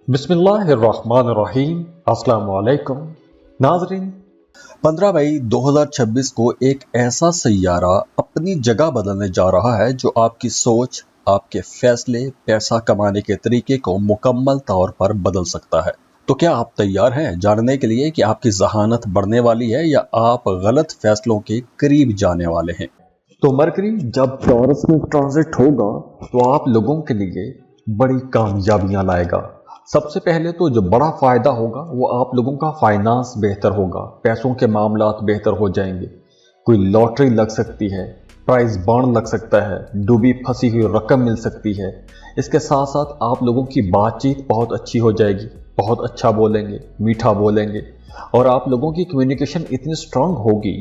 बिस्मिल्लाहिर्रहमानिर्रहीम। अस्सलाम वालेकुम नाज़रीन। 15 मई 2026 को एक ऐसा सैयारा अपनी जगह बदलने जा रहा है जो आपकी सोच, आपके फैसले, पैसा कमाने के तरीके को मुकम्मल तौर पर बदल सकता है। तो क्या आप तैयार हैं जानने के लिए कि आपकी ज़हानत बढ़ने वाली है या आप गलत फैसलों के करीब जाने वाले हैं? तो मरकरी जब टॉरस में ट्रांजिट होगा तो आप लोगों के लिए बड़ी कामयाबियां लाएगा। सबसे पहले तो जो बड़ा फायदा होगा वो आप लोगों का फाइनेंस बेहतर होगा, पैसों के मामलात बेहतर हो जाएंगे। कोई लॉटरी लग सकती है, प्राइज बॉन्ड लग सकता है, डूबी फंसी हुई रकम मिल सकती है। इसके साथ साथ आप लोगों की बातचीत बहुत अच्छी हो जाएगी, बहुत अच्छा बोलेंगे, मीठा बोलेंगे और आप लोगों की कम्युनिकेशन इतनी स्ट्रांग होगी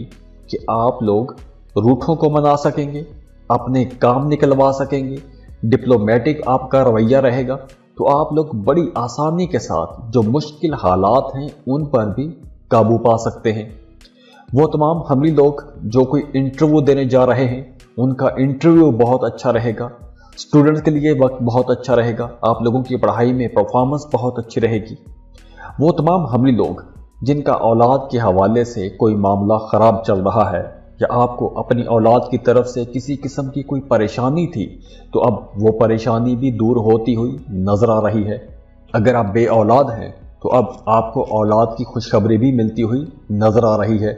कि आप लोग रूठों को मना सकेंगे, अपने काम निकलवा सकेंगे। डिप्लोमेटिक आपका रवैया रहेगा तो आप लोग बड़ी आसानी के साथ जो मुश्किल हालात हैं उन पर भी काबू पा सकते हैं। वो तमाम हमली लोग जो कोई इंटरव्यू देने जा रहे हैं उनका इंटरव्यू बहुत अच्छा रहेगा। स्टूडेंट्स के लिए वक्त बहुत अच्छा रहेगा, आप लोगों की पढ़ाई में परफॉर्मेंस बहुत अच्छी रहेगी। वो तमाम हमली लोग जिनका औलाद के हवाले से कोई मामला ख़राब चल रहा है या आपको अपनी औलाद की तरफ से किसी किस्म की कोई परेशानी थी तो अब वो परेशानी भी दूर होती हुई नजर आ रही है। अगर आप बे औलाद हैं तो अब आपको औलाद की खुशखबरी भी मिलती हुई नजर आ रही है।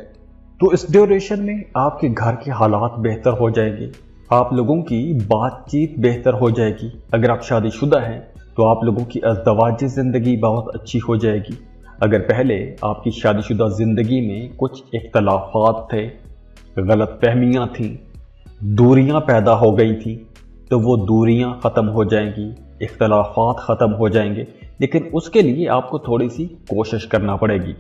तो इस ड्यूरेशन में आपके घर के हालात बेहतर हो जाएंगे, आप लोगों की बातचीत बेहतर हो जाएगी। अगर आप शादीशुदा हैं तो आप लोगों की अज़दवाजी ज़िंदगी बहुत अच्छी हो जाएगी। अगर पहले आपकी शादीशुदा ज़िंदगी में कुछ इख्तलाफात थे, गलत फहमियाँ थीं, दूरियां पैदा हो गई थी तो वो दूरियां ख़त्म हो जाएंगी, इख्तलाफात ख़त्म हो जाएंगे। लेकिन उसके लिए आपको थोड़ी सी कोशिश करना पड़ेगी।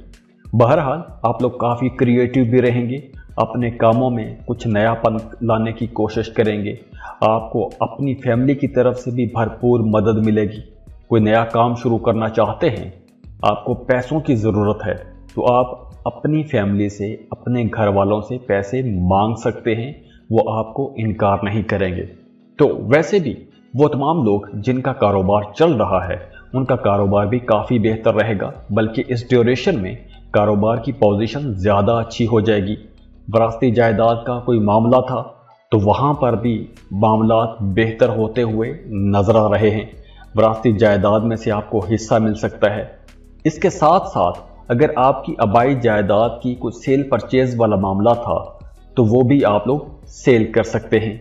बहरहाल आप लोग काफ़ी क्रिएटिव भी रहेंगे, अपने कामों में कुछ नयापन लाने की कोशिश करेंगे। आपको अपनी फैमिली की तरफ से भी भरपूर मदद मिलेगी। कोई नया काम शुरू करना चाहते हैं, आपको पैसों की ज़रूरत है तो आप अपनी फैमिली से, अपने घर वालों से पैसे मांग सकते हैं, वो आपको इनकार नहीं करेंगे। तो वैसे भी वो तमाम लोग जिनका कारोबार चल रहा है उनका कारोबार भी काफ़ी बेहतर रहेगा, बल्कि इस ड्यूरेशन में कारोबार की पोजीशन ज़्यादा अच्छी हो जाएगी। वरासती जायदाद का कोई मामला था तो वहाँ पर भी मामलात बेहतर होते हुए नजर आ रहे हैं। वरासती जायदाद में से आपको हिस्सा मिल सकता है। इसके साथ साथ अगर आपकी आबाई जायदाद की कुछ सेल परचेज वाला मामला था तो वो भी आप लोग सेल कर सकते हैं।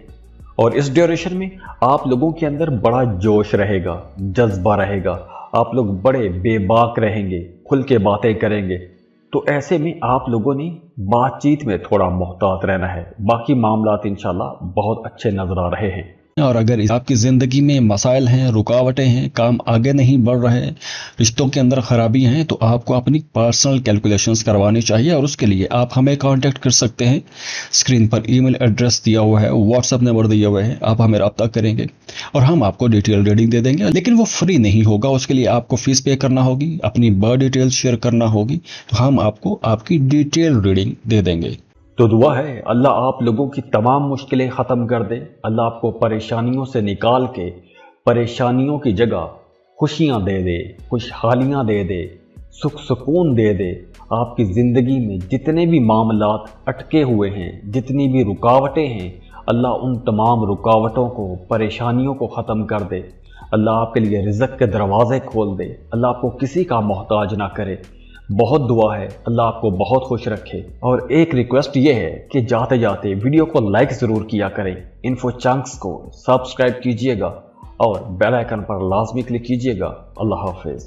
और इस ड्यूरेशन में आप लोगों के अंदर बड़ा जोश रहेगा, जज्बा रहेगा, आप लोग बड़े बेबाक रहेंगे, खुल के बातें करेंगे। तो ऐसे में आप लोगों ने बातचीत में थोड़ा मोहतात रहना है। बाकी मामलात इंशाल्लाह बहुत अच्छे नजर आ रहे हैं। और अगर आपकी ज़िंदगी में मसाइल हैं, रुकावटें हैं, काम आगे नहीं बढ़ रहे हैं, रिश्तों के अंदर ख़राबी हैं, तो आपको अपनी पर्सनल कैलकुलेशंस करवानी चाहिए और उसके लिए आप हमें कांटेक्ट कर सकते हैं। स्क्रीन पर ईमेल एड्रेस दिया हुआ है, व्हाट्सएप नंबर दिया हुआ है, आप हमें रब्ता करेंगे और हम आपको डिटेल रीडिंग दे देंगे। लेकिन वो फ्री नहीं होगा, उसके लिए आपको फ़ीस पे करना होगी, अपनी बर्थ डिटेल शेयर करना होगी, तो हम आपको आपकी डिटेल रीडिंग दे देंगे। तो दुआ है अल्लाह आप लोगों की तमाम मुश्किलें ख़त्म कर दे। अल्लाह आपको परेशानियों से निकाल के परेशानियों की जगह खुशियाँ दे दे, खुशहालियाँ दे दे, सुख सुकून दे दे। आपकी ज़िंदगी में जितने भी मामलात अटके हुए हैं, जितनी भी रुकावटें हैं, अल्लाह उन तमाम रुकावटों को, परेशानियों को ख़त्म कर दे। अल्लाह आपके लिए रिज़्क़ के दरवाज़े खोल दे। अल्लाह आपको किसी का मोहताज ना करे। बहुत दुआ है अल्लाह आपको बहुत खुश रखे। और एक रिक्वेस्ट ये है कि जाते जाते वीडियो को लाइक ज़रूर किया करें, इन्फो चंक्स को सब्सक्राइब कीजिएगा और बेल आइकन पर लाजमी क्लिक कीजिएगा। अल्लाह हाफिज़।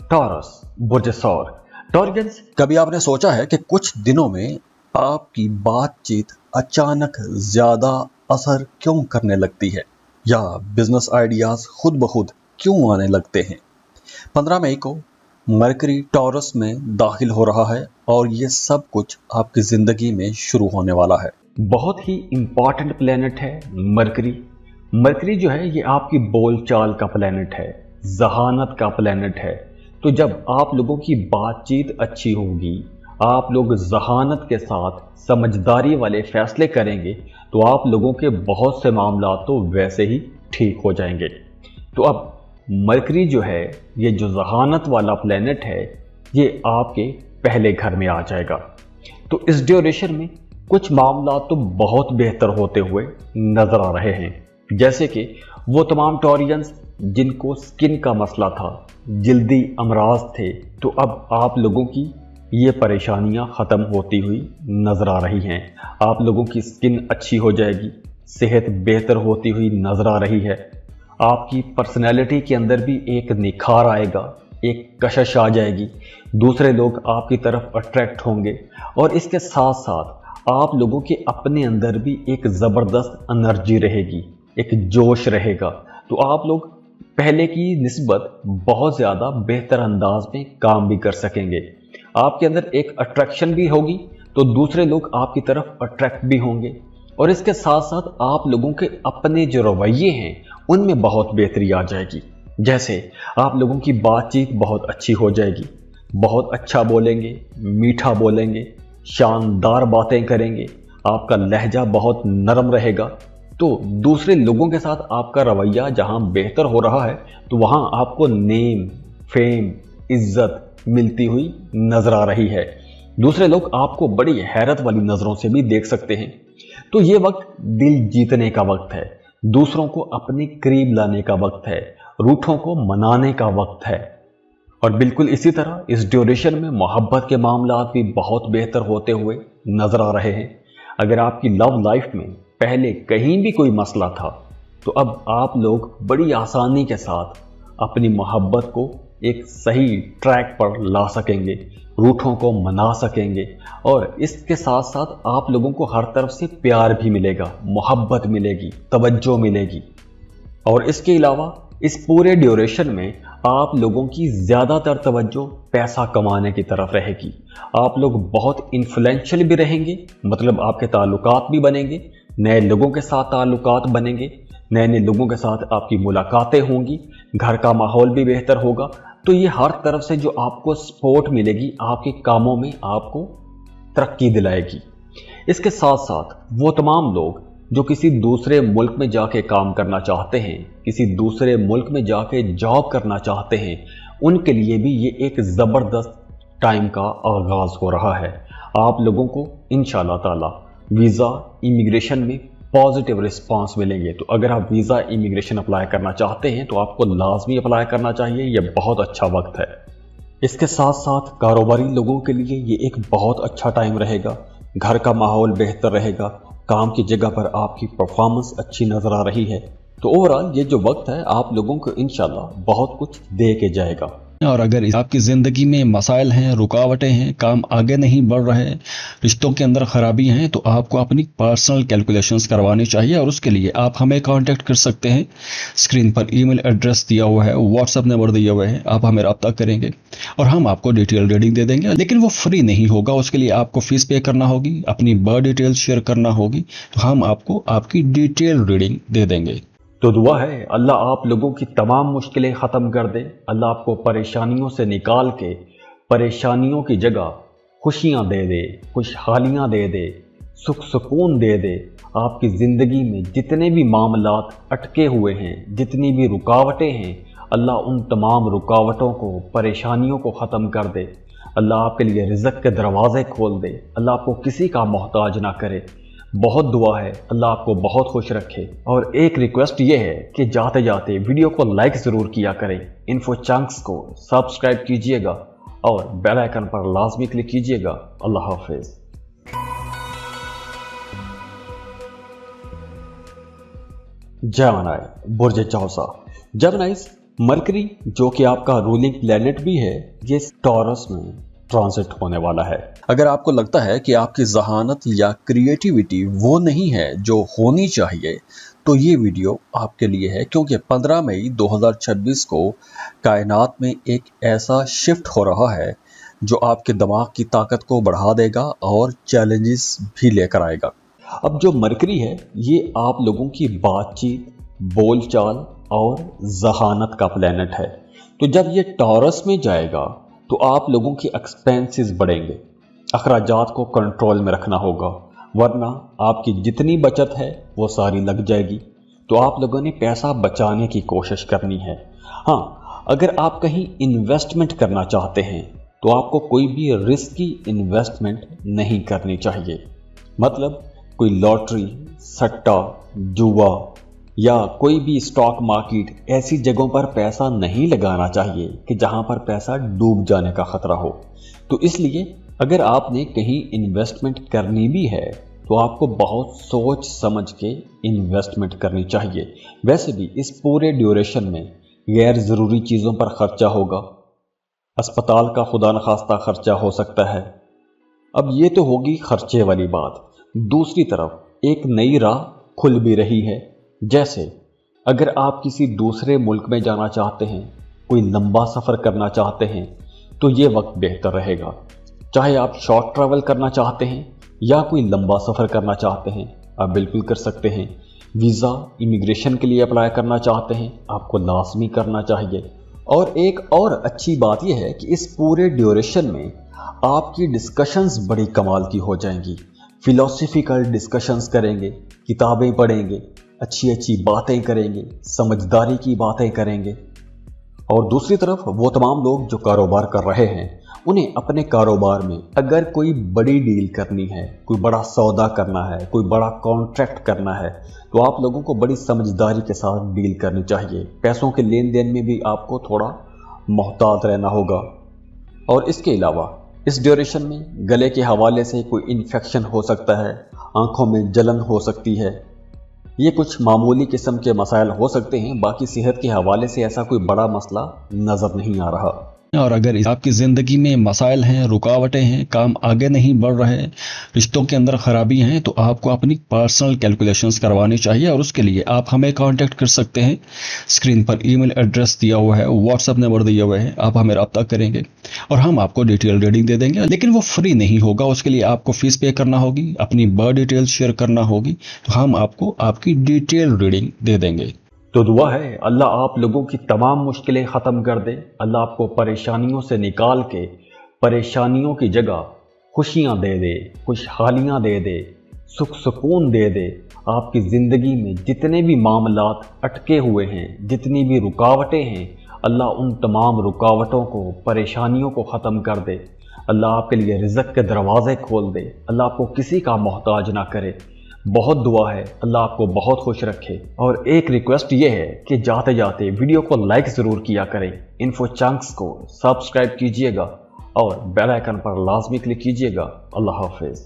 टॉरस, बुर्ज सौर। टॉरियंस, कभी आपने सोचा है कि कुछ दिनों में आपकी बातचीत अचानक ज़्यादा असर क्यों करने लगती है या बिजनेस आइडियाज़ खुद ब खुद क्यों आने लगते हैं? 15 मई को मरकरी टॉरस में दाखिल हो रहा है और ये सब कुछ आपकी ज़िंदगी में शुरू होने वाला है। बहुत ही इम्पॉर्टेंट प्लेनेट है मरकरी। मरकरी जो है ये आपकी बोलचाल का प्लेनेट है, जहानत का प्लेनेट है। तो जब आप लोगों की बातचीत अच्छी होगी, आप लोग जहानत के साथ समझदारी वाले फैसले करेंगे तो आप लोगों के बहुत से मामला तो वैसे ही ठीक हो जाएंगे। तो अब मरकरी जो है, ये जो जहानत वाला प्लेनेट है, ये आपके पहले घर में आ जाएगा। तो इस ड्यूरेशन में कुछ मामला तो बहुत बेहतर होते हुए नजर आ रहे हैं, जैसे कि वो तमाम टॉरियंस जिनको स्किन का मसला था, जल्दी अमराज थे, तो अब आप लोगों की ये परेशानियां ख़त्म होती हुई नज़र आ रही हैं। आप लोगों की स्किन अच्छी हो जाएगी, सेहत बेहतर होती हुई नज़र आ रही है। आपकी पर्सनैलिटी के अंदर भी एक निखार आएगा, एक कशिश आ जाएगी, दूसरे लोग आपकी तरफ अट्रैक्ट होंगे और इसके साथ साथ आप लोगों के अपने अंदर भी एक ज़बरदस्त एनर्जी रहेगी, एक जोश रहेगा। तो आप लोग पहले की निस्बत बहुत ज़्यादा बेहतर अंदाज में काम भी कर सकेंगे। आपके अंदर एक अट्रैक्शन भी होगी तो दूसरे लोग आपकी तरफ अट्रैक्ट भी होंगे और इसके साथ साथ आप लोगों के अपने जो रवैये हैं उनमें बहुत बेहतरी आ जाएगी। जैसे आप लोगों की बातचीत बहुत अच्छी हो जाएगी, बहुत अच्छा बोलेंगे, मीठा बोलेंगे, शानदार बातें करेंगे, आपका लहजा बहुत नरम रहेगा। तो दूसरे लोगों के साथ आपका रवैया जहां बेहतर हो रहा है तो वहां आपको नेम, फेम, इज्जत मिलती हुई नजर आ रही है। दूसरे लोग आपको बड़ी हैरत वाली नजरों से भी देख सकते हैं। तो ये वक्त दिल जीतने का वक्त है, दूसरों को अपने करीब लाने का वक्त है, रूठों को मनाने का वक्त है। और बिल्कुल इसी तरह इस ड्यूरेशन में मोहब्बत के मामला भी बहुत बेहतर होते हुए नजर आ रहे हैं। अगर आपकी लव लाइफ में पहले कहीं भी कोई मसला था तो अब आप लोग बड़ी आसानी के साथ अपनी मोहब्बत को एक सही ट्रैक पर ला सकेंगे, रूठों को मना सकेंगे और इसके साथ साथ आप लोगों को हर तरफ से प्यार भी मिलेगा, मोहब्बत मिलेगी, तवज्जो मिलेगी। और इसके अलावा इस पूरे ड्यूरेशन में आप लोगों की ज़्यादातर तवज्जो पैसा कमाने की तरफ रहेगी। आप लोग बहुत इन्फ्लुएंशियल भी रहेंगे, मतलब आपके ताल्लुकात भी बनेंगे, नए लोगों के साथ ताल्लुकात बनेंगे, नए नए लोगों के साथ आपकी मुलाकातें होंगी, घर का माहौल भी बेहतर होगा। तो ये हर तरफ से जो आपको सपोर्ट मिलेगी आपके कामों में आपको तरक्की दिलाएगी। इसके साथ साथ वो तमाम लोग जो किसी दूसरे मुल्क में जाके काम करना चाहते हैं, किसी दूसरे मुल्क में जाके जॉब करना चाहते हैं, उनके लिए भी ये एक ज़बरदस्त टाइम का आगाज़ हो रहा है। आप लोगों को इंशाअल्लाह ताला वीज़ा इमिग्रेशन में पॉजिटिव रिस्पांस मिलेंगे। तो अगर आप वीज़ा इमिग्रेशन अप्लाई करना चाहते हैं तो आपको लाजमी अप्लाई करना चाहिए, यह बहुत अच्छा वक्त है। इसके साथ साथ कारोबारी लोगों के लिए ये एक बहुत अच्छा टाइम रहेगा, घर का माहौल बेहतर रहेगा, काम की जगह पर आपकी परफॉर्मेंस अच्छी नज़र आ रही है। तो ओवरऑल ये जो वक्त है आप लोगों को इंशाल्लाह बहुत कुछ दे के जाएगा। और अगर आपकी ज़िंदगी में मसाइल हैं, रुकावटें हैं, काम आगे नहीं बढ़ रहे, रिश्तों के अंदर ख़राबी हैं, तो आपको अपनी पर्सनल कैलकुलेशंस करवानी चाहिए और उसके लिए आप हमें कांटेक्ट कर सकते हैं। स्क्रीन पर ईमेल एड्रेस दिया हुआ है, व्हाट्सएप नंबर दिया हुआ है, आप हमें रब्ता करेंगे और हम आपको डिटेल रीडिंग दे देंगे। लेकिन वो फ्री नहीं होगा, उसके लिए आपको फ़ीस पे करना होगी, अपनी बर्थ डिटेल शेयर करना होगी, तो हम आपको आपकी डिटेल रीडिंग दे देंगे। तो दुआ है अल्लाह आप लोगों की तमाम मुश्किलें ख़त्म कर दे, अल्लाह आपको परेशानियों से निकाल के परेशानियों की जगह खुशियाँ दे दे, खुशहालियाँ दे दे, सुख सुकून दे दे। आपकी ज़िंदगी में जितने भी मामलात अटके हुए हैं, जितनी भी रुकावटें हैं, अल्लाह उन तमाम रुकावटों को, परेशानियों को ख़त्म कर दे। अल्लाह आपके लिए रिज़्क़ के दरवाज़े खोल दे, अल्लाह आपको किसी का मोहताज ना करे। बहुत दुआ है अल्लाह आपको बहुत खुश रखे। और एक रिक्वेस्ट ये है कि जाते जाते वीडियो को लाइक ज़रूर किया करें, इन्फो चंक्स को सब्सक्राइब कीजिएगा और बेल आइकन पर लाजमी क्लिक कीजिएगा। अल्लाह हाफिज़। जेमिनी बुर्ज चौसा। जेमिनीज़, मरकरी जो कि आपका रूलिंग प्लैनेट भी है, ये टॉरस में ट्रांजिट होने वाला है। अगर आपको लगता है कि आपकी जहानत या क्रिएटिविटी वो नहीं है जो होनी चाहिए तो ये वीडियो आपके लिए है, क्योंकि 15 मई 2026 को कायनात में एक ऐसा शिफ्ट हो रहा है जो आपके दिमाग की ताकत को बढ़ा देगा और चैलेंजेस भी लेकर आएगा। अब जो मरकरी है ये आप लोगों की बातचीत, बोलचाल और जहानत का प्लैनेट है। तो जब ये टॉरस में जाएगा तो आप लोगों के एक्सपेंसेस बढ़ेंगे, अखराजात को कंट्रोल में रखना होगा, वरना आपकी जितनी बचत है वो सारी लग जाएगी। तो आप लोगों ने पैसा बचाने की कोशिश करनी है। हाँ, अगर आप कहीं इन्वेस्टमेंट करना चाहते हैं तो आपको कोई भी रिस्की इन्वेस्टमेंट नहीं करनी चाहिए। मतलब कोई लॉटरी, सट्टा, जुआ या कोई भी स्टॉक मार्केट ऐसी जगहों पर पैसा नहीं लगाना चाहिए कि जहां पर पैसा डूब जाने का खतरा हो। तो इसलिए अगर आपने कहीं इन्वेस्टमेंट करनी भी है तो आपको बहुत सोच समझ के इन्वेस्टमेंट करनी चाहिए। वैसे भी इस पूरे ड्यूरेशन में गैर ज़रूरी चीज़ों पर खर्चा होगा, अस्पताल का खुदा न खास्ता खर्चा हो सकता है। अब ये तो होगी खर्चे वाली बात। दूसरी तरफ एक नई राह खुल भी रही है। जैसे अगर आप किसी दूसरे मुल्क में जाना चाहते हैं, कोई लंबा सफ़र करना चाहते हैं, तो ये वक्त बेहतर रहेगा। चाहे आप शॉर्ट ट्रैवल करना चाहते हैं या कोई लंबा सफ़र करना चाहते हैं, आप बिल्कुल कर सकते हैं। वीज़ा, इमिग्रेशन के लिए अप्लाई करना चाहते हैं, आपको लाजमी करना चाहिए। और एक और अच्छी बात यह है कि इस पूरे ड्यूरेशन में आपकी डिस्कशंस बड़ी कमाल की हो जाएंगी। फिलोसफिकल डिस्कशंस करेंगे, किताबें पढ़ेंगे, अच्छी अच्छी बातें करेंगे, समझदारी की बातें करेंगे। और दूसरी तरफ वो तमाम लोग जो कारोबार कर रहे हैं, उन्हें अपने कारोबार में अगर कोई बड़ी डील करनी है, कोई बड़ा सौदा करना है, कोई बड़ा कॉन्ट्रैक्ट करना है, तो आप लोगों को बड़ी समझदारी के साथ डील करनी चाहिए। पैसों के लेन देन में भी आपको थोड़ा मोहतात रहना होगा। और इसके अलावा इस ड्यूरेशन में गले के हवाले से कोई इन्फेक्शन हो सकता है, आंखों में जलन हो सकती है, ये कुछ मामूली किस्म के मसाइल हो सकते हैं। बाकी सेहत के हवाले से ऐसा कोई बड़ा मसला नज़र नहीं आ रहा। और अगर आपकी ज़िंदगी में मसाइल हैं, रुकावटें हैं, काम आगे नहीं बढ़ रहे, रिश्तों के अंदर ख़राबी हैं, तो आपको अपनी पर्सनल कैलकुलेशंस करवानी चाहिए। और उसके लिए आप हमें कांटेक्ट कर सकते हैं। स्क्रीन पर ईमेल एड्रेस दिया हुआ है, व्हाट्सएप नंबर दिया हुआ है, आप हमें रब्ता करेंगे और हम आपको डिटेल रीडिंग दे देंगे। लेकिन वो फ्री नहीं होगा, उसके लिए आपको फ़ीस पे करना होगी, अपनी बर्थ डिटेल शेयर करना होगी, तो हम आपको आपकी डिटेल रीडिंग दे देंगे। तो दुआ है अल्लाह आप लोगों की तमाम मुश्किलें ख़त्म कर दे। अल्लाह आपको परेशानियों से निकाल के परेशानियों की जगह खुशियाँ दे दे, खुशहालियाँ दे दे, सुख सुकून दे दे। आपकी ज़िंदगी में जितने भी मामलात अटके हुए हैं, जितनी भी रुकावटें हैं, अल्लाह उन तमाम रुकावटों को, परेशानियों को ख़त्म कर दे। अल्लाह आपके लिए रिज़्क़ के दरवाज़े खोल दे। अल्लाह आपको किसी का मोहताज ना करे। बहुत दुआ है अल्लाह आपको बहुत खुश रखे। और एक रिक्वेस्ट ये है कि जाते जाते वीडियो को लाइक ज़रूर किया करें, इन्फो चंक्स को सब्सक्राइब कीजिएगा और बेल आइकन पर लाजमी क्लिक कीजिएगा। अल्लाह हाफिज़।